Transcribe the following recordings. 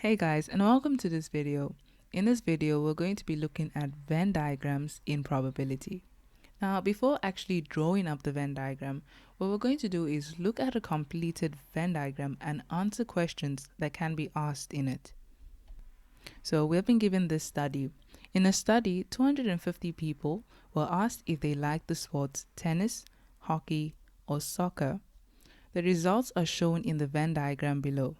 Hey guys, and welcome to this video. In this video, we're going to be looking at Venn diagrams in probability. Now, before actually drawing up the Venn diagram, what we're going to do is look at a completed Venn diagram and answer questions that can be asked in it. So we've been given this study. In a study, 250 people were asked if they liked the sports tennis, hockey, or soccer. The results are shown in the Venn diagram below.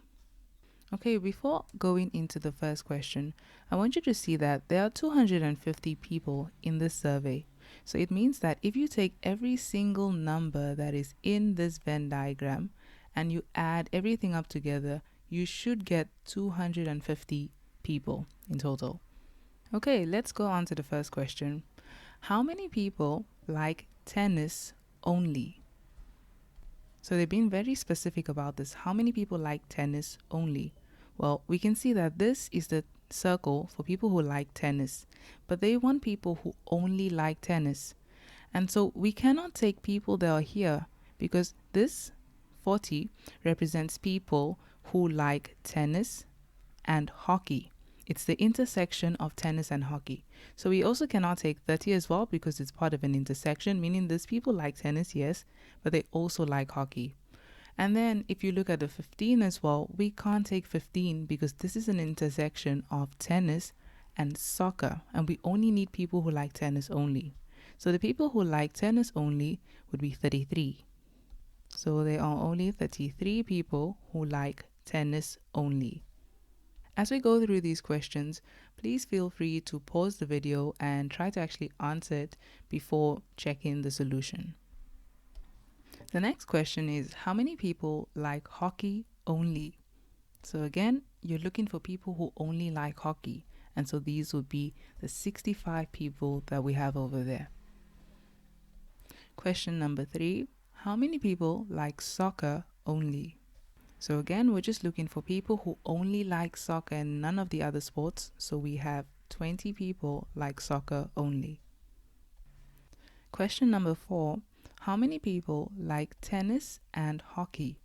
Okay, before going into the first question, I want you to see that there are 250 people in this survey. So it means that if you take every single number that is in this Venn diagram and you add everything up together, you should get 250 people in total. Okay, let's go on to the first question. How many people like tennis only? So they've been very specific about this. How many people like tennis only? Well, we can see that this is the circle for people who like tennis, but they want people who only like tennis. And so we cannot take people that are here because this 40 represents people who like tennis and hockey. It's the intersection of tennis and hockey. So we also cannot take 30 as well because it's part of an intersection, meaning these people like tennis, yes, but they also like hockey. And then if you look at the 15 as well, we can't take 15 because this is an intersection of tennis and soccer, and we only need people who like tennis only. So the people who like tennis only would be 33. So there are only 33 people who like tennis only. As we go through these questions, please feel free to pause the video and try to actually answer it before checking the solution. The next question is, how many people like hockey only? So again, you're looking for people who only like hockey. And so these would be the 65 people that we have over there. Question number 3, how many people like soccer only? So again, we're just looking for people who only like soccer and none of the other sports. So we have 20 people like soccer only. Question number 4, how many people like tennis and hockey?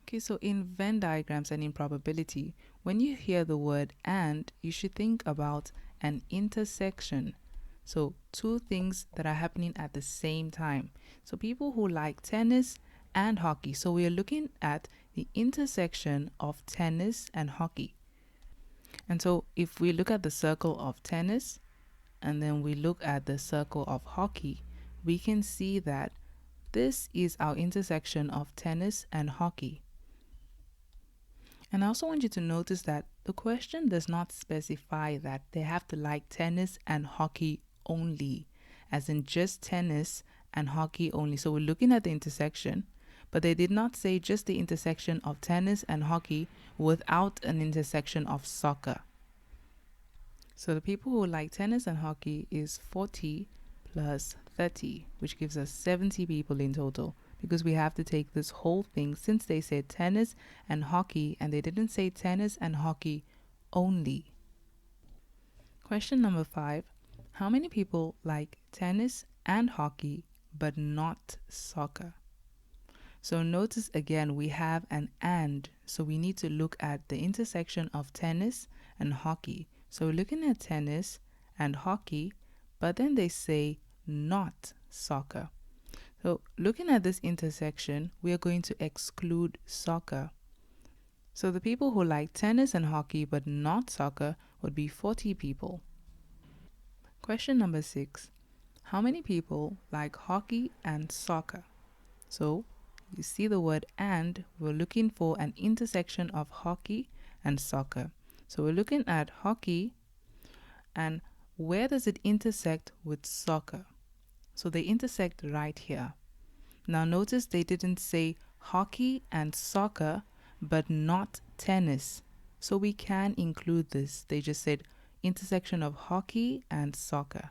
Okay, so in Venn diagrams and in probability, when you hear the word and, you should think about an intersection. So two things that are happening at the same time. So people who like tennis and hockey. So we are looking at the intersection of tennis and hockey. And so if we look at the circle of tennis and then we look at the circle of hockey, we can see that this is our intersection of tennis and hockey. And I also want you to notice that the question does not specify that they have to like tennis and hockey only, as in just tennis and hockey only. So we're looking at the intersection, but they did not say just the intersection of tennis and hockey without an intersection of soccer. So the people who like tennis and hockey is 40 plus 30, which gives us 70 people in total, because we have to take this whole thing since they said tennis and hockey and they didn't say tennis and hockey only. Question number 5, how many people like tennis and hockey but not soccer? So notice again, we have an and, so we need to look at the intersection of tennis and hockey. So we're looking at tennis and hockey, but then they say not soccer. So looking at this intersection, we are going to exclude soccer. So the people who like tennis and hockey but not soccer would be 40 people. Question number 6, how many people like hockey and soccer? So you see the word and, we're looking for an intersection of hockey and soccer. So we're looking at hockey and where does it intersect with soccer? So they intersect right here. Now notice they didn't say hockey and soccer but not tennis. So we can include this. They just said intersection of hockey and soccer.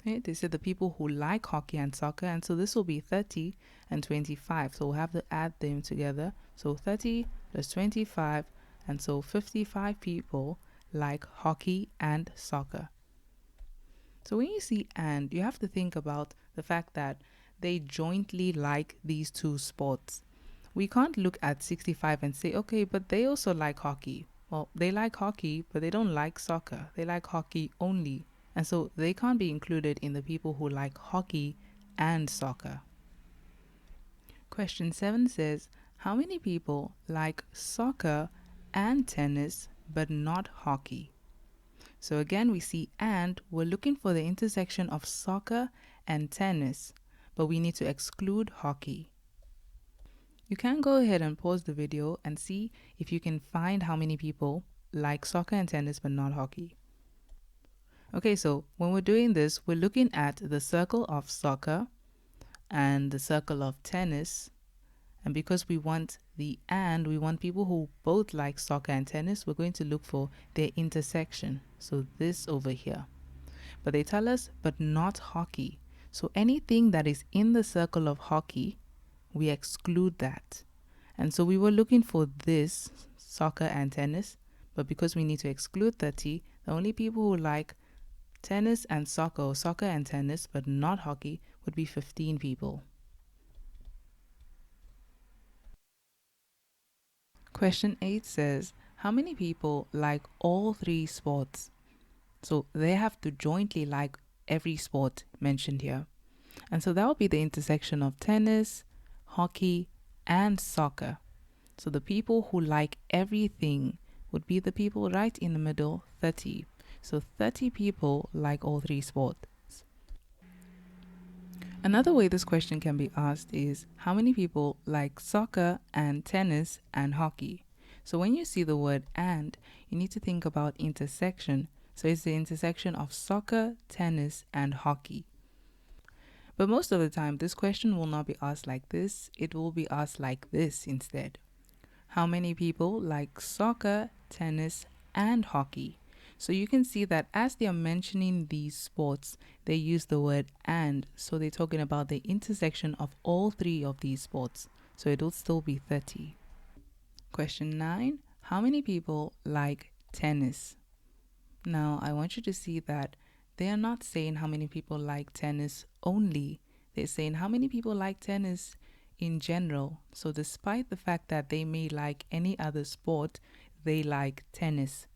Okay, they said the people who like hockey and soccer, and so this will be 30 and 25. So we'll have to add them together. So 30 plus 25, and so 55 people like hockey and soccer. So when you see and, you have to think about the fact that they jointly like these two sports. We can't look at 65 and say, okay, but they also like hockey. Well, they like hockey, but they don't like soccer. They like hockey only. And so they can't be included in the people who like hockey and soccer. Question 7 says, how many people like soccer and tennis but not hockey? So again, we see and, we're looking for the intersection of soccer and tennis, but we need to exclude hockey. You can go ahead and pause the video and see if you can find how many people like soccer and tennis but not hockey. Okay, so when we're doing this, we're looking at the circle of soccer and the circle of tennis. And because we want we want people who both like soccer and tennis, we're going to look for their intersection. So this over here. But they tell us, but not hockey. So anything that is in the circle of hockey, we exclude that. And so we were looking for this, soccer and tennis, but because we need to exclude 30, the only people who like tennis and soccer, or soccer and tennis, but not hockey, would be 15 people. Question 8 says, how many people like all three sports? So they have to jointly like every sport mentioned here. And so that will be the intersection of tennis, hockey, and soccer. So the people who like everything would be the people right in the middle, 30. So 30 people like all three sports. Another way this question can be asked is, how many people like soccer and tennis and hockey? So when you see the word and, you need to think about intersection. So it's the intersection of soccer, tennis, and hockey. But most of the time, this question will not be asked like this. It will be asked like this instead. How many people like soccer, tennis, and hockey? So you can see that as they are mentioning these sports, they use the word and. So they're talking about the intersection of all three of these sports. So it will still be 30. Question 9. How many people like tennis? Now, I want you to see that they are not saying how many people like tennis only. They're saying how many people like tennis in general. So despite the fact that they may like any other sport, they like tennis.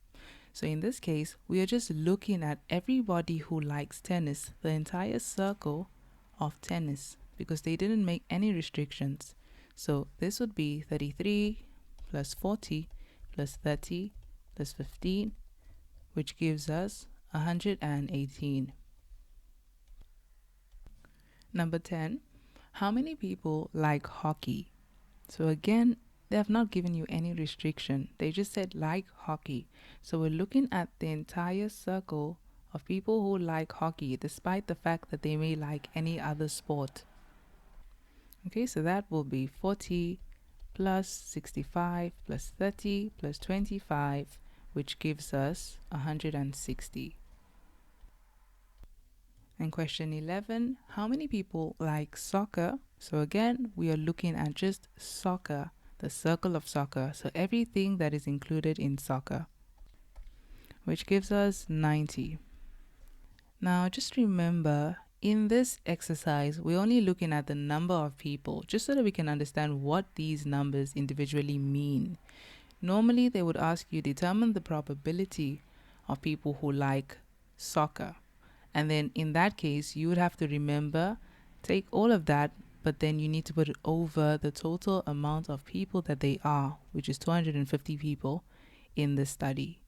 So in this case, we are just looking at everybody who likes tennis, the entire circle of tennis, because they didn't make any restrictions. So this would be 33 plus 40 plus 30 plus 15, which gives us 118. Number 10, how many people like hockey? So again, they have not given you any restriction. They just said like hockey. So we're looking at the entire circle of people who like hockey, despite the fact that they may like any other sport. Okay, so that will be 40 plus 65 plus 30 plus 25, which gives us 160. And question 11, how many people like soccer? So again, we are looking at just soccer, the circle of soccer. So everything that is included in soccer, which gives us 90. Now, just remember, in this exercise, we're only looking at the number of people, just so that we can understand what these numbers individually mean. Normally, they would ask you determine the probability of people who like soccer. And then in that case, you would have to remember, take all of that, but then you need to put it over the total amount of people that they are, which is 250 people in the study.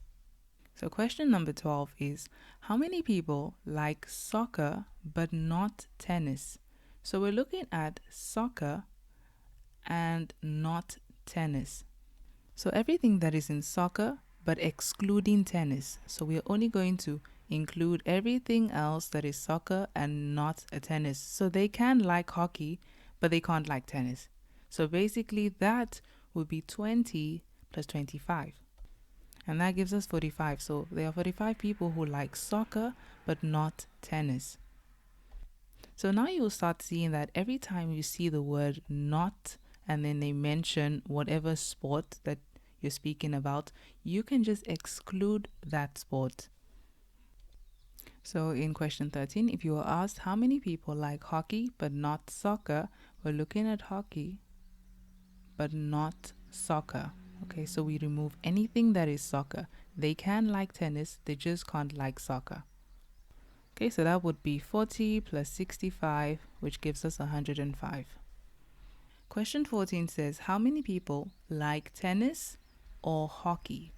So question number 12 is, how many people like soccer but not tennis? So we're looking at soccer and not tennis. So everything that is in soccer but excluding tennis. So we're only going to include everything else that is soccer and not a tennis. So they can like hockey, but they can't like tennis. So basically that would be 20 plus 25. And that gives us 45. So there are 45 people who like soccer, but not tennis. So now you'll start seeing that every time you see the word not, and then they mention whatever sport that you're speaking about, you can just exclude that sport. So in question 13, if you were asked how many people like hockey but not soccer, we're looking at hockey but not soccer. Okay, so we remove anything that is soccer. They can like tennis, they just can't like soccer. Okay, so that would be 40 plus 65, which gives us 105. Question 14 says, how many people like tennis or hockey?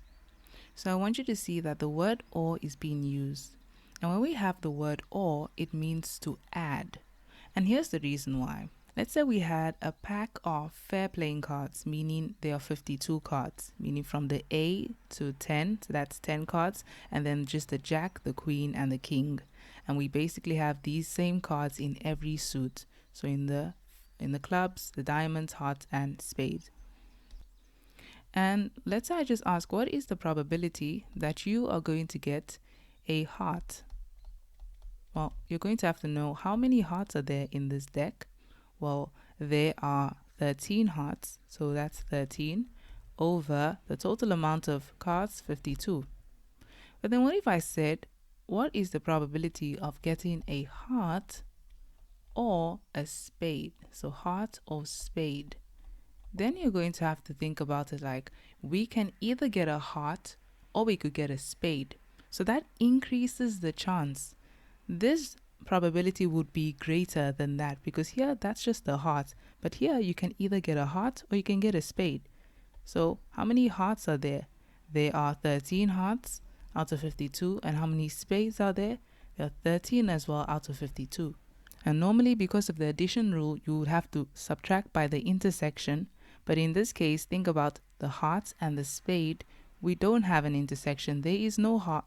So I want you to see that the word or is being used. And when we have the word or, it means to add. And here's the reason why. Let's say we had a pack of fair playing cards, meaning there are 52 cards, meaning from the A to 10, so that's 10 cards, and then just the jack, the queen, and the king. And we basically have these same cards in every suit. So in the clubs, the diamonds, hearts, and spades. And let's say I just ask, what is the probability that you are going to get a heart? Well, you're going to have to know how many hearts are there in this deck. Well, there are 13 hearts, so that's 13 over the total amount of cards, 52. But then what if I said, what is the probability of getting a heart or a spade? So heart or spade. Then you're going to have to think about it like, we can either get a heart or we could get a spade. So that increases the chance. This probability would be greater than that because here that's just the heart. But here you can either get a heart or you can get a spade. So how many hearts are there? There are 13 hearts out of 52. And how many spades are there? There are 13 as well out of 52. And normally because of the addition rule, you would have to subtract by the intersection. But in this case, think about the heart and the spade. We don't have an intersection. There is no card,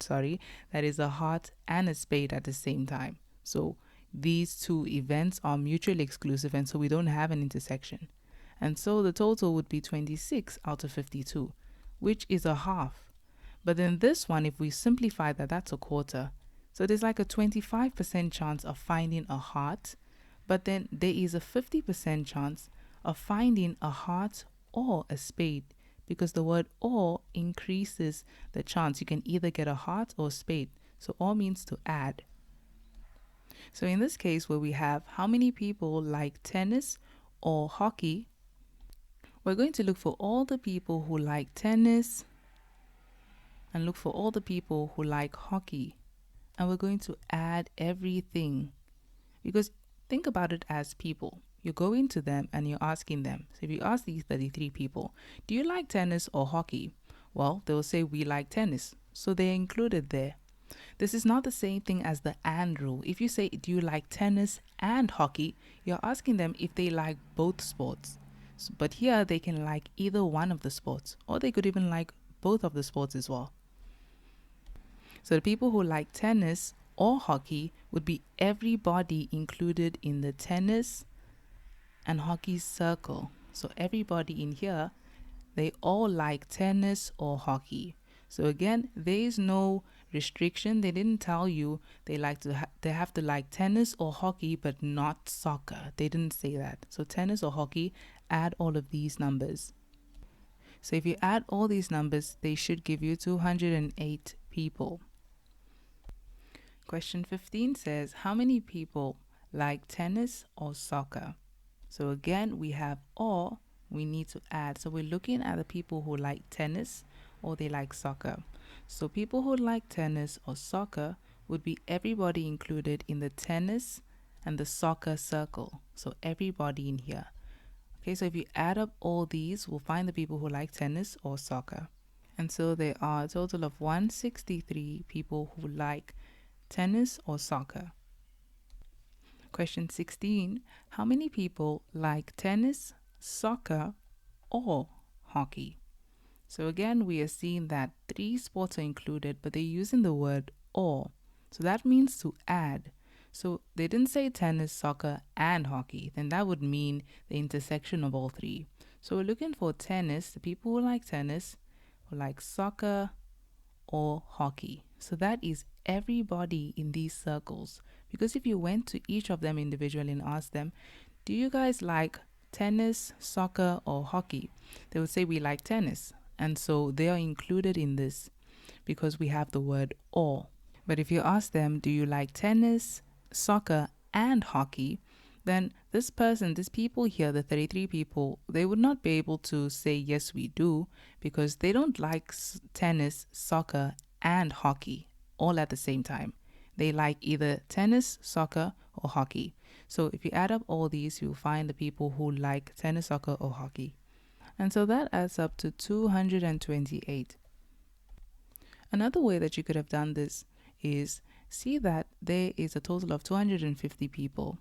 that is a heart and a spade at the same time. So these two events are mutually exclusive, and so we don't have an intersection. And so the total would be 26 out of 52, which is a half. But then this one, if we simplify that, that's a quarter. So there's like a 25% chance of finding a heart, but then there is a 50% chance of finding a heart or a spade, because the word or increases the chance. You can either get a heart or spade. So or means to add. So in this case where we have how many people like tennis or hockey, we're going to look for all the people who like tennis and look for all the people who like hockey. And we're going to add everything, because think about it as people. You're going to them and you're asking them. So if you ask these 33 people, do you like tennis or hockey? Well, they'll say we like tennis. So they're included there. This is not the same thing as the and rule. If you say, do you like tennis and hockey? You're asking them if they like both sports. But here they can like either one of the sports, or they could even like both of the sports as well. So the people who like tennis or hockey would be everybody included in the tennis and hockey circle. So everybody in here, they all like tennis or hockey. So again, there is no restriction. They didn't tell you they have to like tennis or hockey but not soccer. They didn't say that. So tennis or hockey, add all of these numbers. So if you add all these numbers, they should give you 208 people. Question 15 says, how many people like tennis or soccer? So again, we have or, we need to add. So we're looking at the people who like tennis or they like soccer. So people who like tennis or soccer would be everybody included in the tennis and the soccer circle. So everybody in here. Okay, so if you add up all these, we'll find the people who like tennis or soccer. And so there are a total of 163 people who like tennis or soccer. Question 16, how many people like tennis, soccer, or hockey? So again, we are seeing that 3 sports are included, but they're using the word or. So that means to add. So they didn't say tennis, soccer, and hockey. Then that would mean the intersection of all 3. So we're looking for tennis, the people who like tennis, who like soccer, or hockey. So that is everybody in these circles. Because if you went to each of them individually and asked them, do you guys like tennis, soccer, or hockey? They would say we like tennis. And so they are included in this because we have the word or. But if you ask them, do you like tennis, soccer, and hockey? then these people here, the 33 people, they would not be able to say, yes, we do, because they don't like tennis, soccer, and hockey all at the same time. They like either tennis, soccer, or hockey. So if you add up all these, you'll find the people who like tennis, soccer, or hockey. And so that adds up to 228. Another way that you could have done this is see that there is a total of 250 people.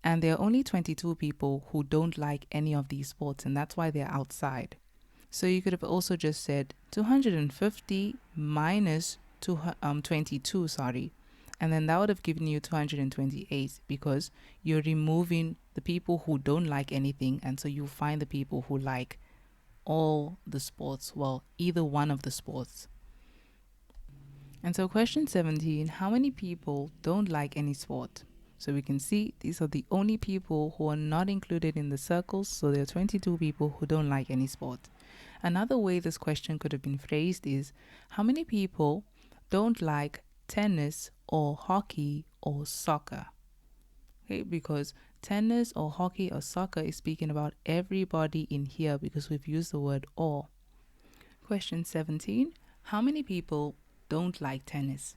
And there are only 22 people who don't like any of these sports, and that's why they're outside. So you could have also just said 250 minus 22, and then that would have given you 228 because you're removing the people who don't like anything, and so you find the people who like all the sports, well, either one of the sports. And so question 17, how many people don't like any sport? So we can see these are the only people who are not included in the circles. So there are 22 people who don't like any sport. Another way this question could have been phrased is, how many people don't like tennis or hockey or soccer? Okay, because tennis or hockey or soccer is speaking about everybody in here because we've used the word or. Question 17, how many people don't like tennis?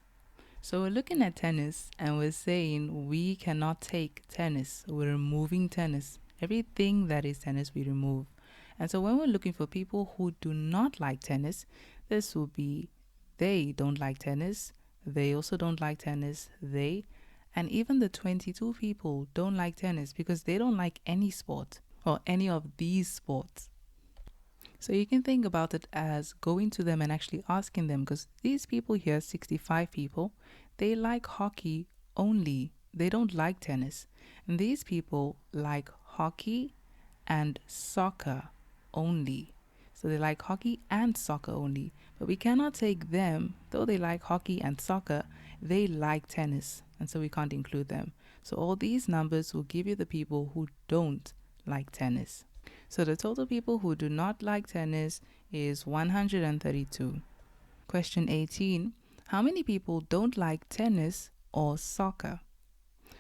So we're looking at tennis and we're saying we cannot take tennis. We're removing tennis. Everything that is tennis, we remove. And so when we're looking for people who do not like tennis, this will be they don't like tennis. They also don't like tennis. And even the 22 people don't like tennis because they don't like any sport or any of these sports. So you can think about it as going to them and actually asking them, because these people here, 65 people, they like hockey only. They don't like tennis. And these people like hockey and soccer only. So they like hockey and soccer only. But we cannot take them, though they like hockey and soccer, they like tennis. And so we can't include them. So all these numbers will give you the people who don't like tennis. So the total people who do not like tennis is 132. Question 18. How many people don't like tennis or soccer?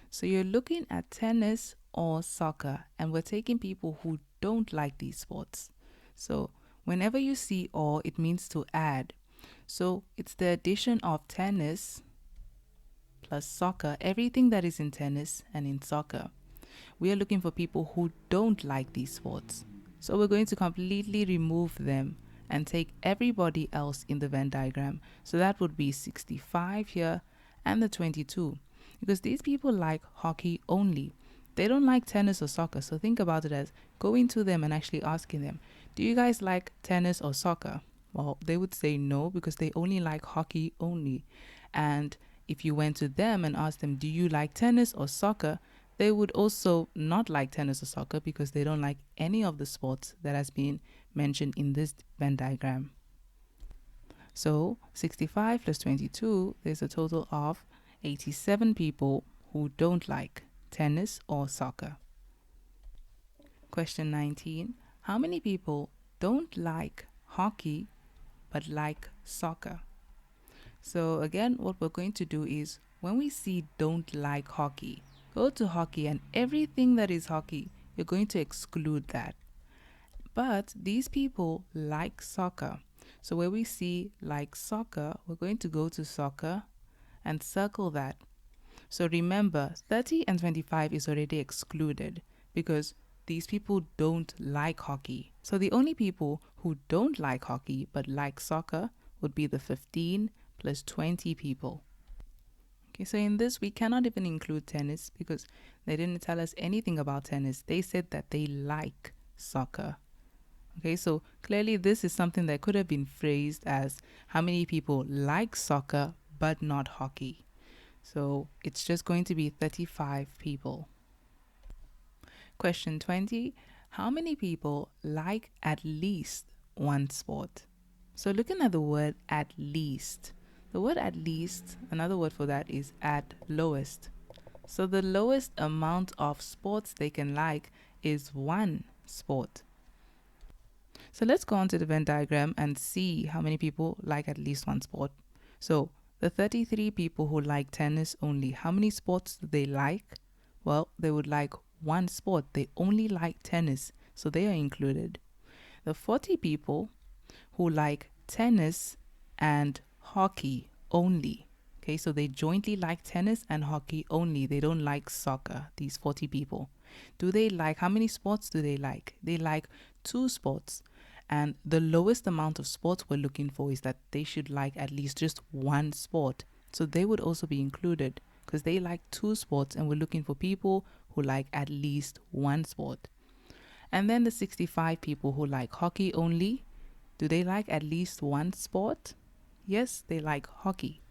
So you're looking at tennis or soccer, and we're taking people who don't like these sports. So whenever you see or, it means to add. So it's the addition of tennis plus soccer, everything that is in tennis and in soccer. We are looking for people who don't like these sports. So we're going to completely remove them and take everybody else in the Venn diagram. So that would be 65 here and the 22. Because these people like hockey only. They don't like tennis or soccer. So think about it as going to them and actually asking them, do you guys like tennis or soccer? Well, they would say no because they only like hockey only. And if you went to them and asked them, do you like tennis or soccer? They would also not like tennis or soccer because they don't like any of the sports that has been mentioned in this Venn diagram. So 65 plus 22, there's a total of 87 people who don't like tennis or soccer. Question 19. How many people don't like hockey but like soccer? So again, what we're going to do is when we see don't like hockey, go to hockey and everything that is hockey, you're going to exclude that. But these people like soccer. So where we see like soccer, we're going to go to soccer and circle that. So remember, 30 and 25 is already excluded because these people don't like hockey. So the only people who don't like hockey but like soccer would be the 15 plus 20 people. Okay, so in this, we cannot even include tennis because they didn't tell us anything about tennis. They said that they like soccer. Okay, so clearly this is something that could have been phrased as how many people like soccer but not hockey. So it's just going to be 35 people. Question 20. How many people like at least one sport? So looking at the word at least, the word at least, another word for that is at lowest. So the lowest amount of sports they can like is one sport. So let's go on to the Venn diagram and see how many people like at least one sport. So the 33 people who like tennis only, how many sports do they like? well, they would like one sport. They only like tennis, so they are included. The 40 people who like tennis and hockey only. Okay, so they jointly like tennis and hockey only. They don't like soccer, these 40 people. Do they like, how many sports do they like? They like 2 sports. And the lowest amount of sports we're looking for is that they should like at least just one sport. So they would also be included because they like 2 sports and we're looking for people who like at least one sport. And then the 65 people who like hockey only, do they like at least one sport? Yes, they like hockey.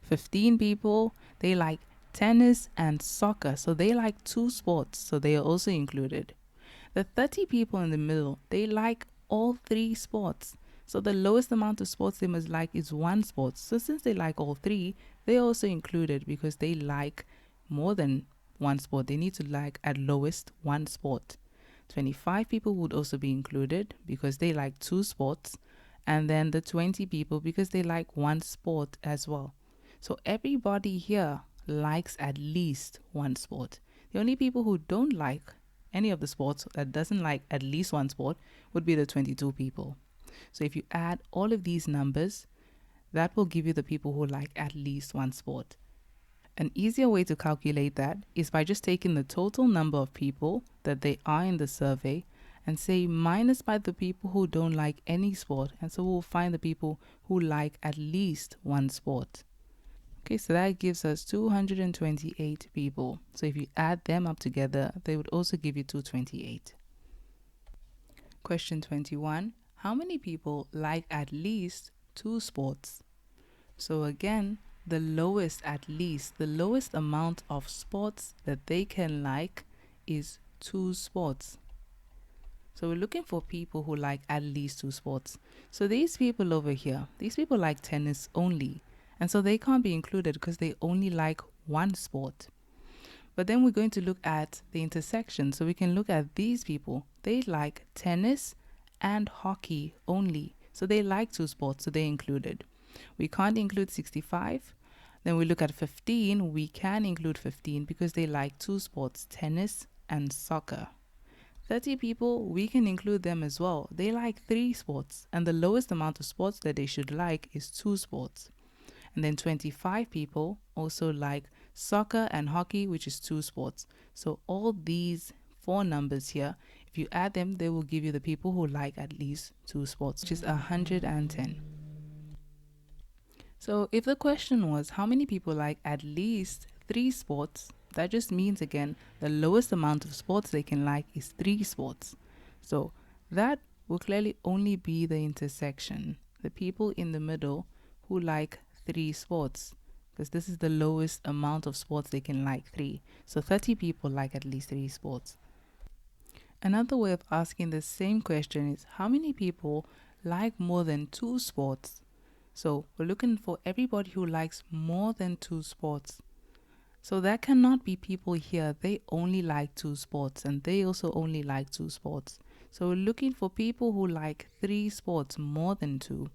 15 people, they like tennis and soccer. So they like 2 sports. So they are also included. The 30 people in the middle, they like all 3 sports. So the lowest amount of sports they must like is 1 sport. So since they like all 3, they are also included because they like more than 1 sport. They need to like at lowest 1 sport. 25 people would also be included because they like 2 sports. And then the 20 people because they like 1 sport as well. So everybody here likes at least 1 sport. The only people who don't like any of the sports, that doesn't like at least 1 sport, would be the 22 people. So if you add all of these numbers, that will give you the people who like at least 1 sport. An easier way to calculate that is by just taking the total number of people that they are in the survey and say minus by the people who don't like any sport. And so we'll find the people who like at least 1 sport. Okay, so that gives us 228 people. So if you add them up together, they would also give you 228. Question 21. How many people like at least 2 sports? So again, the lowest amount of sports that they can like is 2 sports. So we're looking for people who like at least 2 sports. So these people over here, these people like tennis only. And so they can't be included because they only like 1 sport. But then we're going to look at the intersection. So we can look at these people. They like tennis and hockey only. So they like 2 sports, so they're included. We can't include 65. Then we look at 15. We can include 15 because they like 2 sports, tennis and soccer. 30 people, we can include them as well. They like 3 sports, and the lowest amount of sports that they should like is 2 sports. And then 25 people also like soccer and hockey, which is 2 sports. So all these 4 numbers here, if you add them, they will give you the people who like at least 2 sports, which is 110. So if the question was how many people like at least 3 sports, that just means again, the lowest amount of sports they can like is 3 sports. So that will clearly only be the intersection, the people in the middle who like 3 sports, because this is the lowest amount of sports they can like, 3. So 30 people like at least 3 sports. Another way of asking the same question is how many people like more than 2 sports? So we're looking for everybody who likes more than 2 sports. So that cannot be people here. They only like 2 sports and they also only like 2 sports. So we're looking for people who like 3 sports more than 2.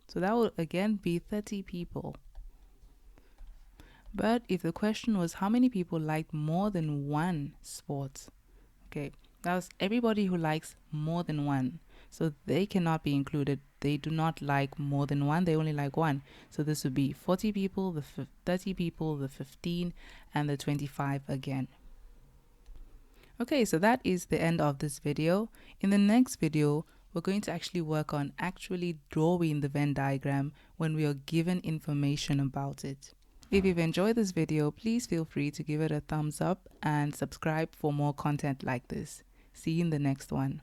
So that will again be 30 people. But if the question was how many people like more than 1 sport, okay, that was everybody who likes more than 1. So they cannot be included. They do not like more than 1. They only like 1. So this would be 40 people, the 30 people, the 15, and the 25 again. Okay, so that is the end of this video. In the next video, we're going to actually work on actually drawing the Venn diagram when we are given information about it. If you've enjoyed this video, please feel free to give it a thumbs up and subscribe for more content like this. See you in the next one.